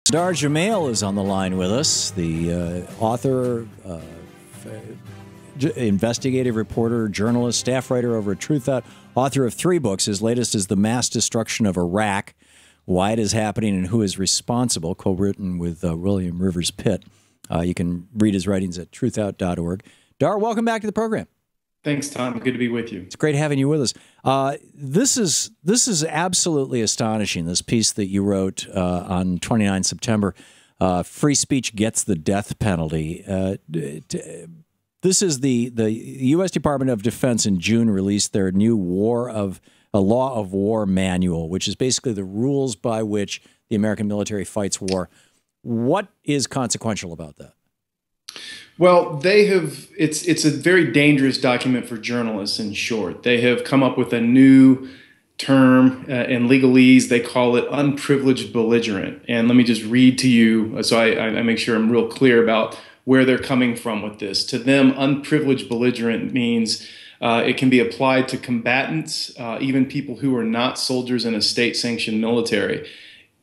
Dar Jamail is on the line with us, the author, investigative reporter, journalist, staff writer over at Truthout, author of 3 books. His latest is The Mass Destruction of Iraq, Why It Is Happening and Who Is Responsible, co-written with William Rivers Pitt. You can read his writings at truthout.org. Dar, welcome back to the program. Thanks, Tom. Good to be with you. It's great having you with us. This is absolutely astonishing, this piece that you wrote on 29 September, Free Speech Gets the Death Penalty. This is the U.S. Department of Defense in June released their new Law of War manual, which is basically the rules by which the American military fights war. What is consequential about that? Well, they have. It's a very dangerous document for journalists. In short, they have come up with a new term in legalese. They call it unprivileged belligerent. And let me just read to you, so I make sure I'm real clear about where they're coming from with this. To them, unprivileged belligerent means it can be applied to combatants, even people who are not soldiers in a state-sanctioned military,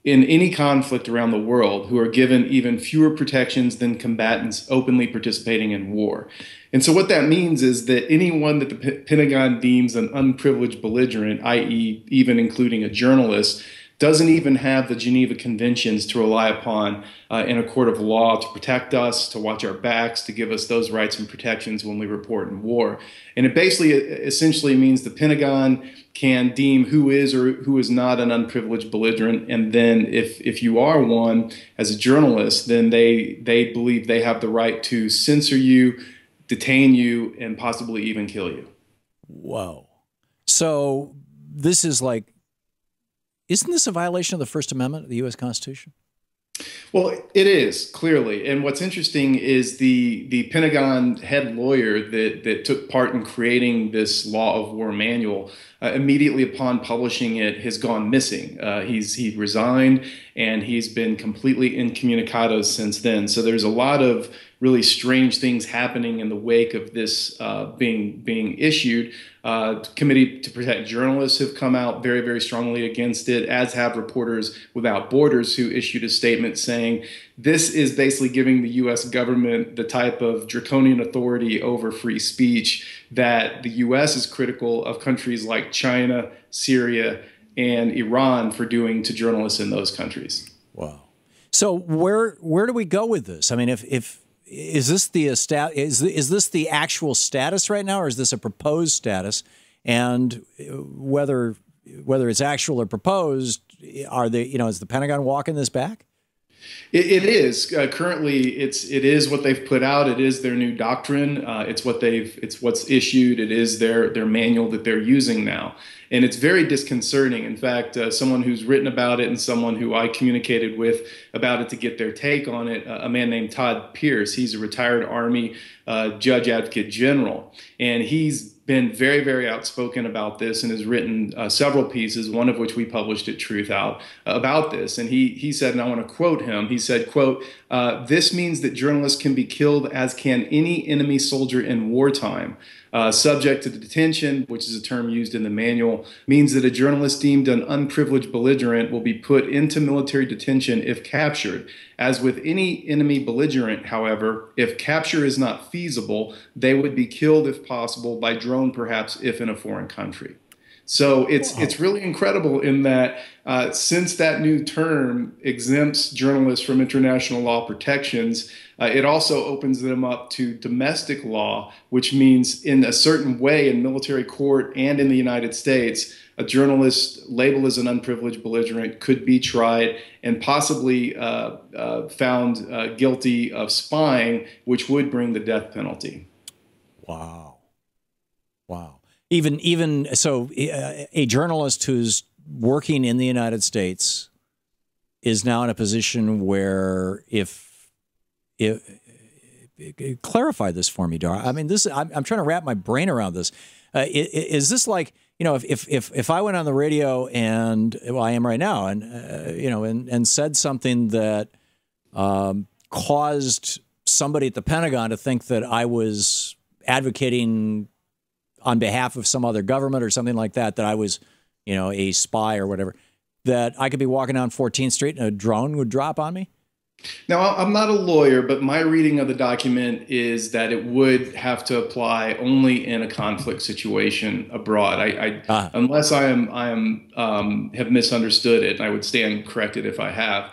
in any conflict around the world, who are given even fewer protections than combatants openly participating in war. And so what that means is that anyone that the Pentagon deems an unprivileged belligerent, i.e. even including a journalist, doesn't even have the Geneva Conventions to rely upon in a court of law to protect us, to watch our backs, to give us those rights and protections when we report in war. And it basically essentially means the Pentagon can deem who is or who is not an unprivileged belligerent. And then if you are one as a journalist, then they believe they have the right to censor you, detain you, and possibly even kill you. Whoa. So this is like, isn't this a violation of the First Amendment of the U.S. Constitution? Well, it is, clearly. And what's interesting is the Pentagon head lawyer that took part in creating this Law of War manual, immediately upon publishing it, has gone missing. He resigned, and he's been completely incommunicado since then. So there's a lot of really strange things happening in the wake of this being issued. Committee to Protect Journalists have come out very, very strongly against it, as have Reporters Without Borders, who issued a statement saying this is basically giving the U.S. government the type of draconian authority over free speech that the U.S. is critical of countries like China, Syria, and Iran for doing to journalists in those countries. Wow. So where do we go with this? I mean, is this the actual status right now, or is this a proposed status? And whether it's actual or proposed, is the Pentagon walking this back? It is currently. It is what they've put out. It is their new doctrine. It's what's issued. It is their manual that they're using now, and it's very disconcerting. In fact, someone who's written about it and someone who I communicated with about it to get their take on it, a man named Todd Pierce. He's a retired Army judge advocate general, and he's been very, very outspoken about this and has written several pieces, one of which we published at Truthout, about this. And he said, and I want to quote him, he said, quote, "This means that journalists can be killed as can any enemy soldier in wartime. Subject to detention," which is a term used in the manual, means that a journalist deemed an unprivileged belligerent will be put into military detention if captured. As with any enemy belligerent, however, if capture is not feasible, they would be killed if possible by drone, perhaps if in a foreign country. So it's really incredible in that since that new term exempts journalists from international law protections, it also opens them up to domestic law, which means in a certain way in military court and in the United States, a journalist labeled as an unprivileged belligerent could be tried and possibly found guilty of spying, which would bring the death penalty. Wow. Wow. Even so, a journalist who's working in the United States is now in a position where clarify this for me, Dar. I mean, I'm trying to wrap my brain around this. Is this like, if I went on the radio and, well, I am right now, and and said something that caused somebody at the Pentagon to think that I was advocating on behalf of some other government or something like that, that I was, a spy or whatever, that I could be walking down 14th Street and a drone would drop on me? Now, I'm not a lawyer, but my reading of the document is that it would have to apply only in a conflict situation abroad. Ah, Unless have misunderstood it, and I would stand corrected if I have.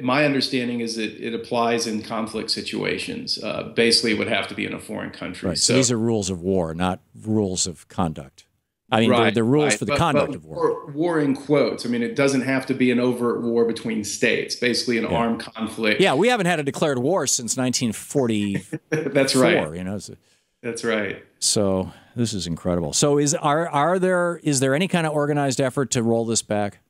My understanding is that it applies in conflict situations. Basically, it would have to be in a foreign country. right. So So, these are rules of war, not rules of conduct. I mean, right, they're rules right. for the conduct of war. War in quotes. I mean, it doesn't have to be an overt war between states. Basically, an Yeah. armed conflict. Yeah, we haven't had a declared war since 1944, That's right. you know. That's right. So this is incredible. So is there any kind of organized effort to roll this back?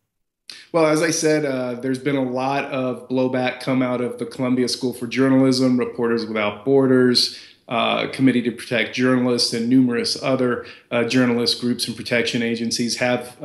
Well, as I said, there's been a lot of blowback come out of the Columbia School for Journalism, Reporters Without Borders, Committee to Protect Journalists, and numerous other journalist groups and protection agencies have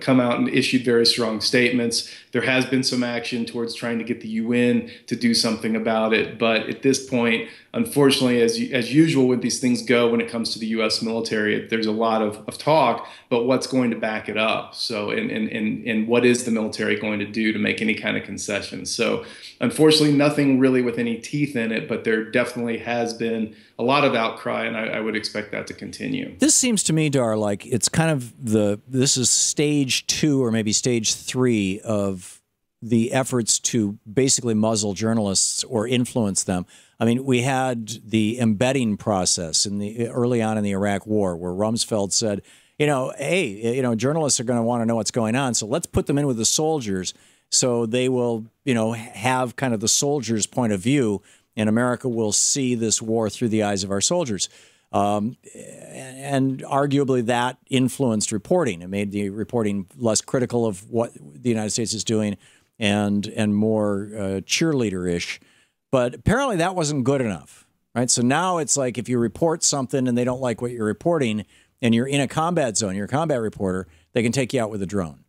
come out and issued very strong statements. There has been some action towards trying to get the UN to do something about it. But at this point, unfortunately, as usual with these things go when it comes to the U.S. military, there's a lot of talk, but what's going to back it up? So, and what is the military going to do to make any kind of concessions? So, unfortunately, nothing really with any teeth in it, but there definitely has been a lot of outcry, and I would expect that to continue. This seems to me, Dar, like it's kind of this is stage 2 or maybe stage 3 of the efforts to basically muzzle journalists or influence them. I mean, we had the embedding process in the early on in the Iraq War, where Rumsfeld said, you know, hey, you know, journalists are going to want to know what's going on, so let's put them in with the soldiers, so they will, you know, have kind of the soldiers' point of view, and America will see this war through the eyes of our soldiers. And arguably that influenced reporting. It made the reporting less critical of what the United States is doing and more cheerleader-ish. But apparently that wasn't good enough, right? So now it's like if you report something and they don't like what you're reporting and you're in a combat zone, you're a combat reporter, they can take you out with a drone.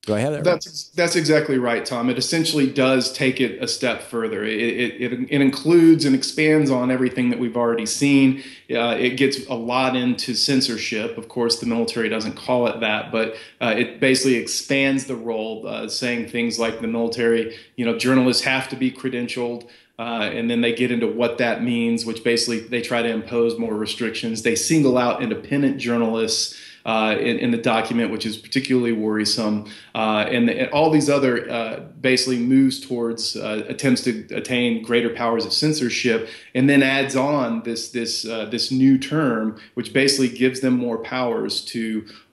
Do I have that right? That's exactly right, Tom. It essentially does take it a step further. It includes and expands on everything that we've already seen. It gets a lot into censorship. Of course, the military doesn't call it that, but it basically expands the role, saying things like the military, you know, journalists have to be credentialed. And then they get into what that means, which basically they try to impose more restrictions. They single out independent journalists in the document, which is particularly worrisome. And all these other basically moves towards attempts to attain greater powers of censorship, and then adds on this new term, which basically gives them more powers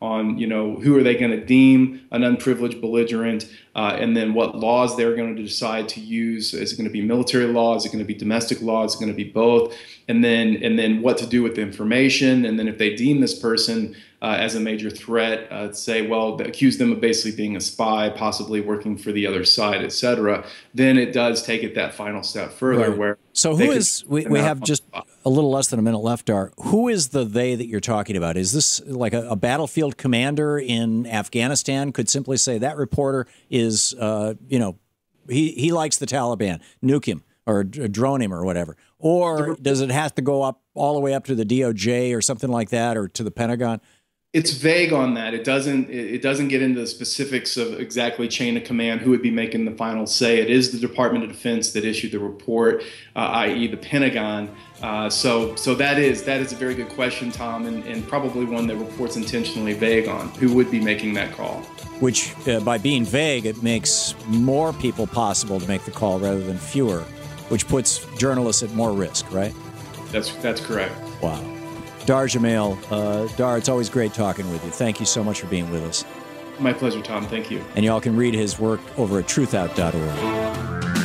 on, you know, who are they going to deem an unprivileged belligerent, and then what laws they're going to decide to use. Is it going to be military law? Is it going to be domestic law? Is it going to be both? And then what to do with the information. And then if they deem this person as a major threat, say, well, accuse them of basically being a spy, possibly working for the other side, et cetera, then it does take it that final step further. Right. Where so who is, we have just a little less than a minute left, Dar. Who is the they that you're talking about? Is this like a battlefield commander in Afghanistan could simply say that reporter is, you know, he likes the Taliban, nuke him or drone him or whatever? Or does it have to go up all the way up to the DOJ or something like that, or to the Pentagon? It's vague on that. It doesn't get into the specifics of exactly chain of command, who would be making the final say. It is the Department of Defense that issued the report, i.e. the Pentagon. So that is a very good question, Tom, and probably one that report's intentionally vague on who would be making that call. Which, by being vague, it makes more people possible to make the call rather than fewer, which puts journalists at more risk, right? That's correct. Wow. Dar Jamail, Dar, it's always great talking with you. Thank you so much for being with us. My pleasure, Tom. Thank you. And y'all can read his work over at truthout.org.